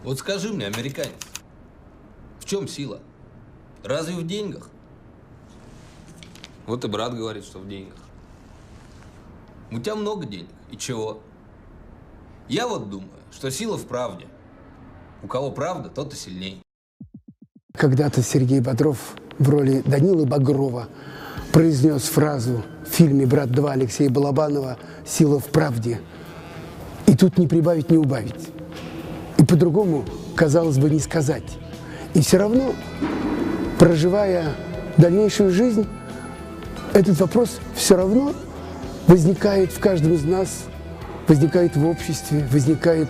Вот скажи мне, американец, в чем сила? Разве в деньгах? Вот и брат говорит, что в деньгах. У тебя много денег. И чего? Я вот думаю, что сила в правде. У кого правда, тот и сильней. Когда-то Сергей Бодров в роли Данилы Багрова произнес фразу в фильме «Брат 2» Алексея Балабанова «Сила в правде». И тут не прибавить, не убавить. И по-другому, казалось бы, не сказать. И все равно, проживая дальнейшую жизнь, этот вопрос все равно возникает в каждом из нас, возникает в обществе, возникает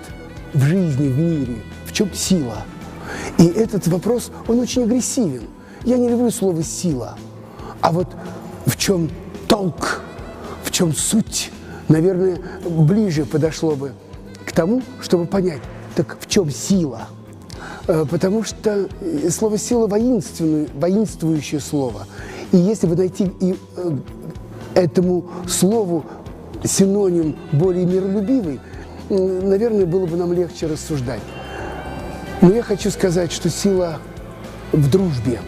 в жизни, в мире. В чем сила? И этот вопрос, он очень агрессивен. Я не люблю слово «сила». А вот в чем толк, в чем суть, наверное, ближе подошло бы к тому, чтобы понять, так в чем сила. Потому что слово «сила» воинствующее слово. И если бы найти этому слову синоним более миролюбивый, наверное, было бы нам легче рассуждать. Но я хочу сказать, что сила в дружбе.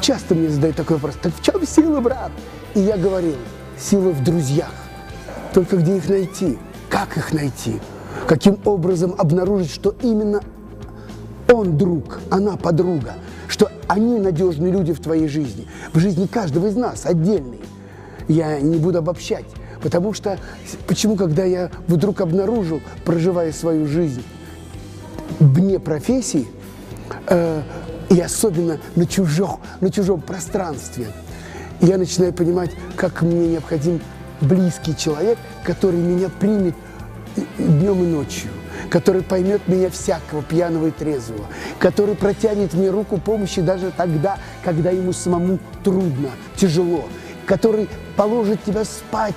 Часто мне задают такой вопрос: так в чем сила, брат? И я говорил: сила в друзьях. Только где их найти? Как их найти? Каким образом обнаружить, что именно он друг, она подруга, что они надежные люди в твоей жизни, в жизни каждого из нас, отдельный. Я не буду обобщать, потому что, почему, когда я вдруг обнаружил, проживая свою жизнь вне профессии, и особенно на чужом пространстве, я начинаю понимать, как мне необходим близкий человек, который меня примет днем и ночью, который поймет меня всякого, пьяного и трезвого, который протянет мне руку помощи даже тогда, когда ему самому трудно, тяжело, который положит тебя спать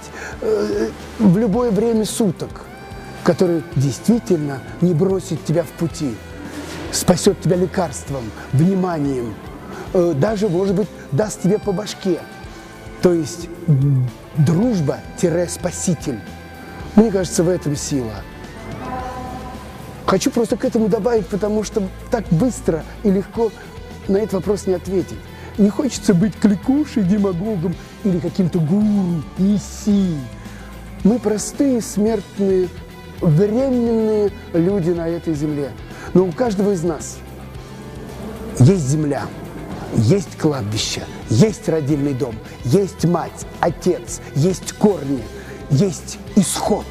в любое время суток, который действительно не бросит тебя в пути, спасет тебя лекарством, вниманием, даже, может быть, даст тебе по башке. То есть дружба-спаситель. Мне кажется, в этом сила. Хочу просто к этому добавить, потому что так быстро и легко на этот вопрос не ответить. Не хочется быть кликушей, демагогом или каким-то гуру, мессией. Мы простые, смертные, временные люди на этой земле. Но у каждого из нас есть земля, есть кладбище, есть родильный дом, есть мать, отец, есть корни, есть исход.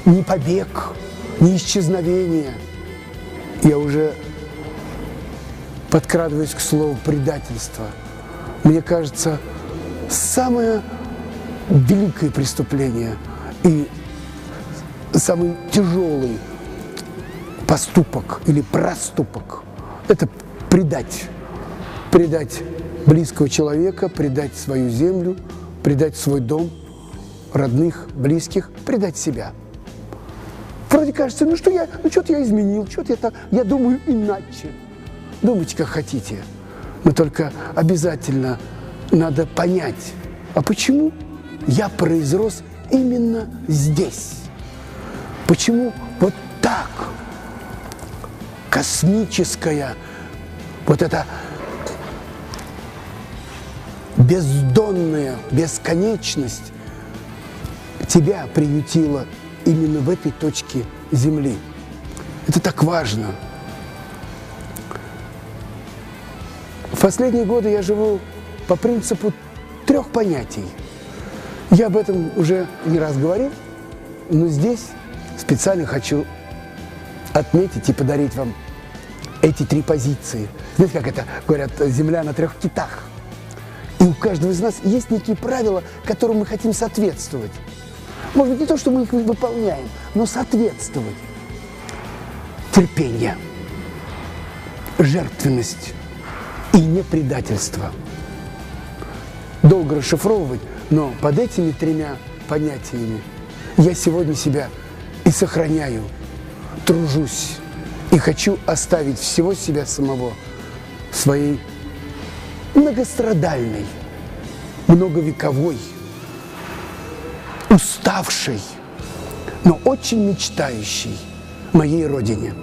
Не побег, не исчезновение. Я уже подкрадываюсь к слову предательство. Мне кажется, самое великое преступление и самый тяжелый поступок или проступок – это предать. Предать близкого человека, предать свою землю, предать свой дом, родных, близких, предать себя. Вроде кажется, что-то я изменил, что-то я думаю иначе. Думайте, как хотите, но только обязательно надо понять, а почему я произрос именно здесь? Почему вот так космическая, вот эта бездонная бесконечность тебя приютила именно в этой точке Земли? Это так важно. В последние годы я живу по принципу 3 понятий. Я об этом уже не раз говорил, но здесь специально хочу отметить и подарить вам эти 3 позиции. Знаете, как это говорят, земля на 3 китах. И у каждого из нас есть некие правила, которым мы хотим соответствовать. Может быть, не то, что мы их выполняем, но соответствовать. Терпение, жертвенность и непредательство. Долго расшифровывать, но под этими 3 понятиями я сегодня себя и сохраняю, тружусь и хочу оставить всего себя самого своей многострадальной, многовековой, уставшей, но очень мечтающей моей родине.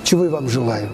Чего я вам желаю.